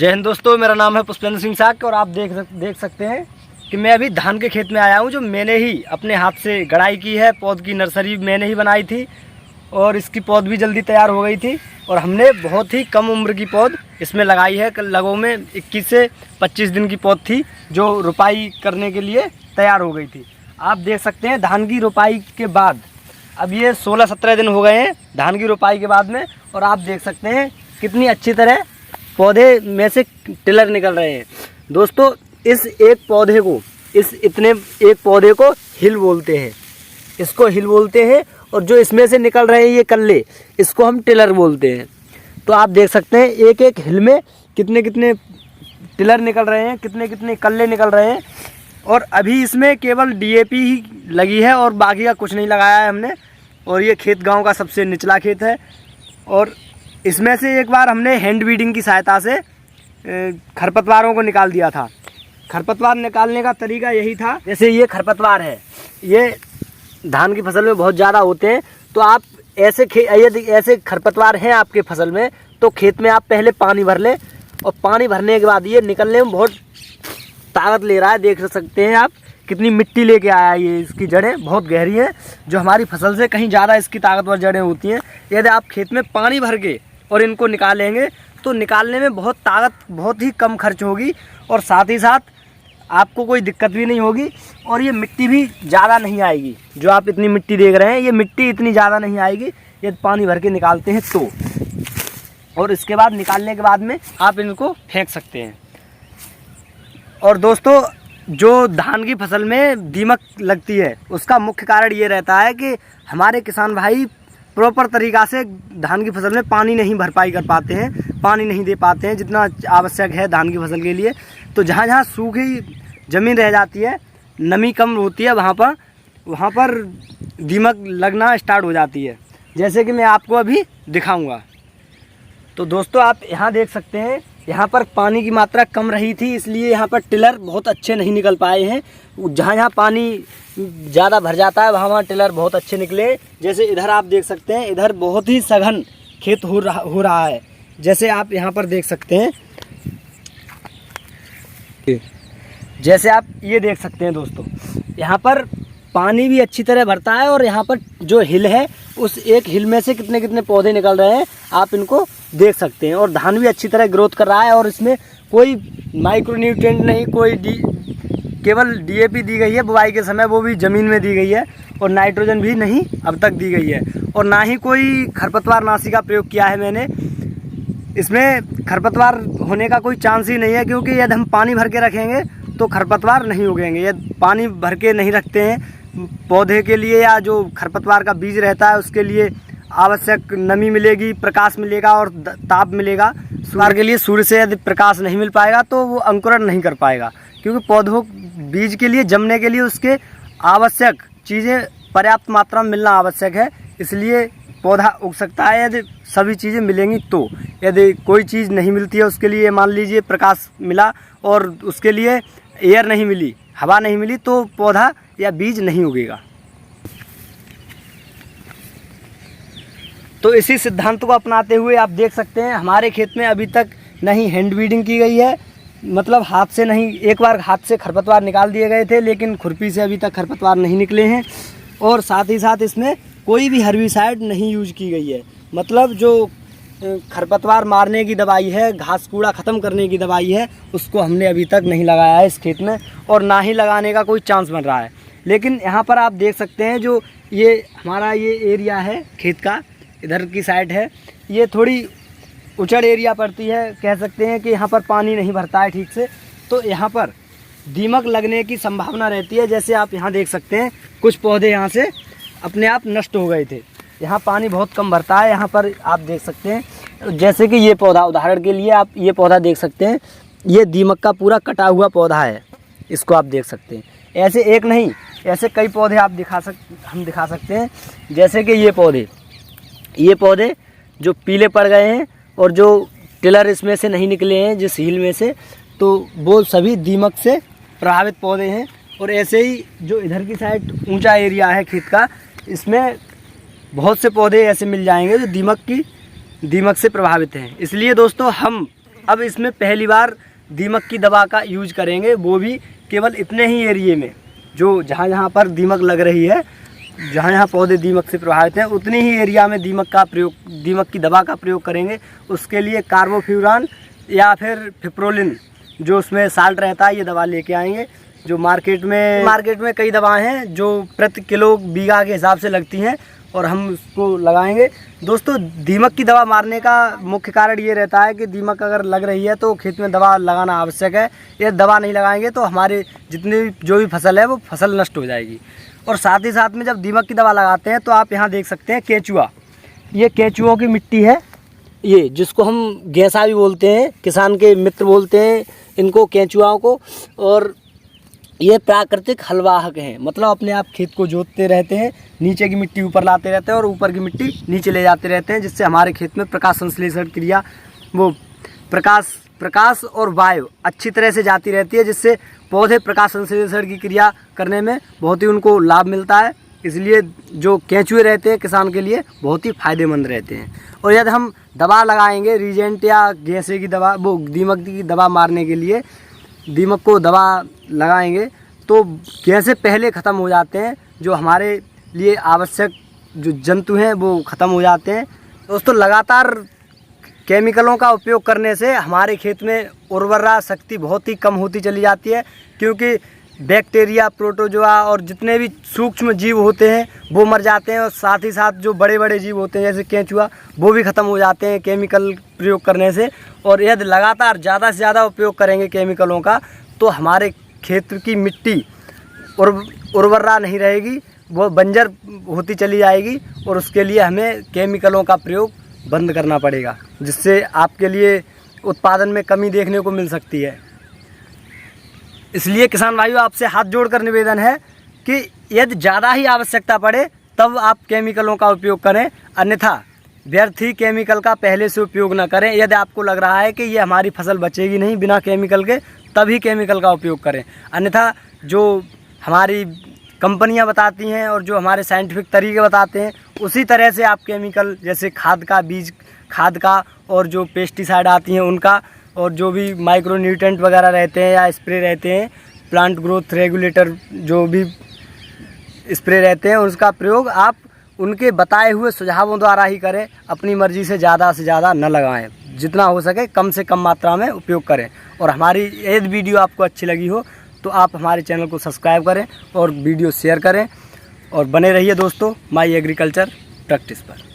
जय हिंद दोस्तों, मेरा नाम है पुष्पेंद्र सिंह साक और आप देख सकते हैं कि मैं अभी धान के खेत में आया हूं, जो मैंने ही अपने हाथ से गड़ाई की है। पौध की नर्सरी मैंने ही बनाई थी और इसकी पौध भी जल्दी तैयार हो गई थी और हमने बहुत ही कम उम्र की पौध इसमें लगाई है। लगभग में 21 से 25 दिन की पौध थी जो रोपाई करने के लिए तैयार हो गई थी। आप देख सकते हैं धान की रोपाई के बाद अब ये 16-17 दिन हो गए हैं धान की रोपाई के बाद में, और आप देख सकते हैं कितनी अच्छी तरह पौधे में से टिलर निकल रहे हैं। दोस्तों, इस एक पौधे को, इस इतने एक पौधे को हिल बोलते हैं, इसको हिल बोलते हैं, और जो इसमें से निकल रहे हैं ये कल्ले, इसको हम टिलर बोलते हैं। तो आप देख सकते हैं एक एक हिल में कितने कितने टिलर निकल रहे हैं, कितने कितने कल्ले निकल रहे हैं। और अभी इसमें केवल DAP ही लगी है और बाकी का कुछ नहीं लगाया है हमने। और ये खेत गांव का सबसे निचला खेत है और इसमें से एक बार हमने हैंड वीडिंग की सहायता से खरपतवारों को निकाल दिया था। खरपतवार निकालने का तरीका यही था, जैसे ये खरपतवार है, ये धान की फसल में बहुत ज़्यादा होते हैं। तो आप यदि ऐसे खरपतवार हैं आपके फसल में तो खेत में आप पहले पानी भर लें, और पानी भरने के बाद ये निकलने में बहुत ताकत ले रहा है। देख सकते हैं आप कितनी मिट्टी लेके आया है। ये इसकी जड़ें बहुत गहरी हैं, जो हमारी फसल से कहीं ज़्यादा इसकी ताकतवर जड़ें होती हैं। यदि आप खेत में पानी भर के और इनको निकालेंगे तो निकालने में बहुत ही कम खर्च होगी, और साथ ही साथ आपको कोई दिक्कत भी नहीं होगी, और ये मिट्टी भी ज़्यादा नहीं आएगी। जो आप इतनी मिट्टी देख रहे हैं, ये मिट्टी इतनी ज़्यादा नहीं आएगी यदि पानी भर के निकालते हैं तो। और इसके बाद निकालने के बाद में आप इनको फेंक सकते हैं। और दोस्तों, जो धान की फसल में दीमक लगती है उसका मुख्य कारण ये रहता है कि हमारे किसान भाई प्रॉपर तरीक़ा से धान की फसल में पानी नहीं भरपाई कर पाते हैं, पानी नहीं दे पाते हैं जितना आवश्यक है धान की फसल के लिए। तो जहाँ जहाँ सूखी ज़मीन रह जाती है, नमी कम होती है, वहाँ पर दीमक लगना स्टार्ट हो जाती है, जैसे कि मैं आपको अभी दिखाऊंगा। तो दोस्तों, आप यहाँ देख सकते हैं, यहाँ पर पानी की मात्रा कम रही थी, इसलिए यहाँ पर टिलर बहुत अच्छे नहीं निकल पाए हैं। जहाँ जहाँ पानी ज़्यादा भर जाता है वहाँ टिलर बहुत अच्छे निकले। जैसे इधर आप देख सकते हैं, इधर बहुत ही सघन खेत हो रहा है। जैसे आप यहाँ पर देख सकते हैं, जैसे आप ये देख सकते हैं दोस्तों, यहाँ पर पानी भी अच्छी तरह भरता है, और यहाँ पर जो हिल है उस एक हिल में से कितने कितने पौधे निकल रहे हैं आप इनको देख सकते हैं। और धान भी अच्छी तरह ग्रोथ कर रहा है, और इसमें कोई माइक्रोन्यूट्रिएंट नहीं, केवल DAP दी गई है बुआई के समय, वो भी ज़मीन में दी गई है, और नाइट्रोजन भी नहीं अब तक दी गई है। और ना ही कोई खरपतवार नाशी का प्रयोग किया है मैंने। इसमें खरपतवार होने का कोई चांस ही नहीं है, क्योंकि यदि हम पानी भर के रखेंगे तो खरपतवार नहीं उगेंगे। यदि पानी भर के नहीं रखते हैं पौधे के लिए, या जो खरपतवार का बीज रहता है उसके लिए आवश्यक नमी मिलेगी, प्रकाश मिलेगा और ताप मिलेगा। सूर्य के लिए सूर्य से यदि प्रकाश नहीं मिल पाएगा तो वो अंकुरण नहीं कर पाएगा, क्योंकि पौधों बीज के लिए जमने के लिए उसके आवश्यक चीज़ें पर्याप्त मात्रा में मिलना आवश्यक है। इसलिए पौधा उग सकता है यदि सभी चीज़ें मिलेंगी तो। यदि कोई चीज़ नहीं मिलती है उसके लिए, मान लीजिए प्रकाश मिला और उसके लिए एयर नहीं मिली, हवा नहीं मिली, तो पौधा या बीज नहीं उगेगा। तो इसी सिद्धांत को अपनाते हुए आप देख सकते हैं हमारे खेत में अभी तक नहीं हैंड वीडिंग की गई है, मतलब हाथ से नहीं। एक बार हाथ से खरपतवार निकाल दिए गए थे, लेकिन खुरपी से अभी तक खरपतवार नहीं निकले हैं। और साथ ही साथ इसमें कोई भी हर्बिसाइड नहीं यूज की गई है, मतलब जो खरपतवार मारने की दवाई है, घास कूड़ा ख़त्म करने की दवाई है, उसको हमने अभी तक नहीं लगाया है इस खेत में, और ना ही लगाने का कोई चांस बन रहा है। लेकिन यहाँ पर आप देख सकते हैं, जो ये हमारा ये एरिया है खेत का, इधर की साइड है, ये थोड़ी उचड़ एरिया पड़ती है, कह सकते हैं कि यहाँ पर पानी नहीं भरता है ठीक से, तो यहाँ पर दीमक लगने की संभावना रहती है। जैसे आप यहाँ देख सकते हैं कुछ पौधे यहाँ से अपने आप नष्ट हो गए थे, यहाँ पानी बहुत कम भरता है। यहाँ पर आप देख सकते हैं, जैसे कि ये पौधा, उदाहरण के लिए आप ये पौधा देख सकते हैं, ये दीमक का पूरा कटा हुआ पौधा है, इसको आप देख सकते हैं। ऐसे एक नहीं, ऐसे कई पौधे आप हम दिखा सकते हैं। जैसे कि ये पौधे जो पीले पड़ गए हैं और जो टिलर इसमें से नहीं निकले हैं जिस हील में से, तो वो सभी दीमक से प्रभावित पौधे हैं। और ऐसे ही जो इधर की साइड ऊंचा एरिया है खेत का, इसमें बहुत से पौधे ऐसे मिल जाएंगे जो दीमक से प्रभावित हैं। इसलिए दोस्तों, हम अब इसमें पहली बार दीमक की दवा का यूज करेंगे, वो भी केवल इतने ही एरिए में, जो जहाँ पर दीमक लग रही है, जहाँ पौधे दीमक से प्रभावित हैं, उतने ही एरिया में दीमक की दवा का प्रयोग करेंगे। उसके लिए कार्बोफ्यूरान या फिर फिप्रोलिन जो उसमें साल्ट रहता है, ये दवा लेके आएंगे। जो मार्केट में कई दवाएं हैं जो प्रति किलो बीघा के हिसाब से लगती हैं और हम उसको लगाएंगे। दोस्तों, दीमक की दवा मारने का मुख्य कारण ये रहता है कि दीमक अगर लग रही है तो खेत में दवा लगाना आवश्यक है। ये दवा नहीं लगाएंगे तो हमारे जितनी जो भी फसल है वो फसल नष्ट हो जाएगी। और साथ ही साथ में जब दीमक की दवा लगाते हैं तो आप यहाँ देख सकते हैं केचुआ, ये केचुओं की मिट्टी है, ये जिसको हम गेसा भी बोलते हैं, किसान के मित्र बोलते हैं इनको, केचुआओं को। और ये प्राकृतिक हलवाहक हैं, मतलब अपने आप खेत को जोतते रहते हैं, नीचे की मिट्टी ऊपर लाते रहते हैं और ऊपर की मिट्टी नीचे ले जाते रहते हैं, जिससे हमारे खेत में प्रकाश संश्लेषण क्रिया, वो प्रकाश और वायु अच्छी तरह से जाती रहती है, जिससे पौधे प्रकाश संश्लेषण की क्रिया करने में बहुत ही उनको लाभ मिलता है। इसलिए जो केंचुए रहते हैं किसान के लिए बहुत ही फायदेमंद रहते हैं। और यदि हम दवा लगाएंगे रीजेंट या गेसे की दवा, वो दीमक की दवा मारने के लिए दीमक को दवा लगाएंगे तो कैसे पहले ख़त्म हो जाते हैं, जो हमारे लिए आवश्यक जो जंतु हैं वो ख़त्म हो जाते हैं। दोस्तों, लगातार केमिकलों का उपयोग करने से हमारे खेत में उर्वरा शक्ति बहुत ही कम होती चली जाती है, क्योंकि बैक्टीरिया, प्रोटोजोआ और जितने भी सूक्ष्म जीव होते हैं वो मर जाते हैं, और साथ ही साथ जो बड़े बड़े जीव होते हैं जैसे केंचुआ, वो भी ख़त्म हो जाते हैं केमिकल प्रयोग करने से। और यदि लगातार ज़्यादा से ज़्यादा उपयोग करेंगे केमिकलों का तो हमारे खेत की मिट्टी उर्वरा नहीं रहेगी, वो बंजर होती चली जाएगी। और उसके लिए हमें केमिकलों का प्रयोग बंद करना पड़ेगा, जिससे आपके लिए उत्पादन में कमी देखने को मिल सकती है। इसलिए किसान भाइयों, आपसे हाथ जोड़कर निवेदन है कि यदि ज़्यादा ही आवश्यकता पड़े तब आप केमिकलों का उपयोग करें, अन्यथा व्यर्थ ही केमिकल का पहले से उपयोग न करें। यदि आपको लग रहा है कि ये हमारी फसल बचेगी नहीं बिना केमिकल के, तभी केमिकल का उपयोग करें। अन्यथा जो हमारी कंपनियां बताती हैं और जो हमारे साइंटिफिक तरीके बताते हैं, उसी तरह से आप केमिकल जैसे खाद का, बीज खाद का, और जो पेस्टिसाइड आती हैं उनका, और जो भी माइक्रो न्यूट्रेंट वगैरह रहते हैं या स्प्रे रहते हैं, प्लांट ग्रोथ रेगुलेटर जो भी स्प्रे रहते हैं, उसका प्रयोग आप उनके बताए हुए सुझावों द्वारा ही करें। अपनी मर्जी से ज़्यादा न लगाएं, जितना हो सके कम से कम मात्रा में उपयोग करें। और हमारी यदि वीडियो आपको अच्छी लगी हो तो आप हमारे चैनल को सब्सक्राइब करें और वीडियो शेयर करें, और बने रहिए दोस्तों माई एग्रीकल्चर प्रैक्टिस पर।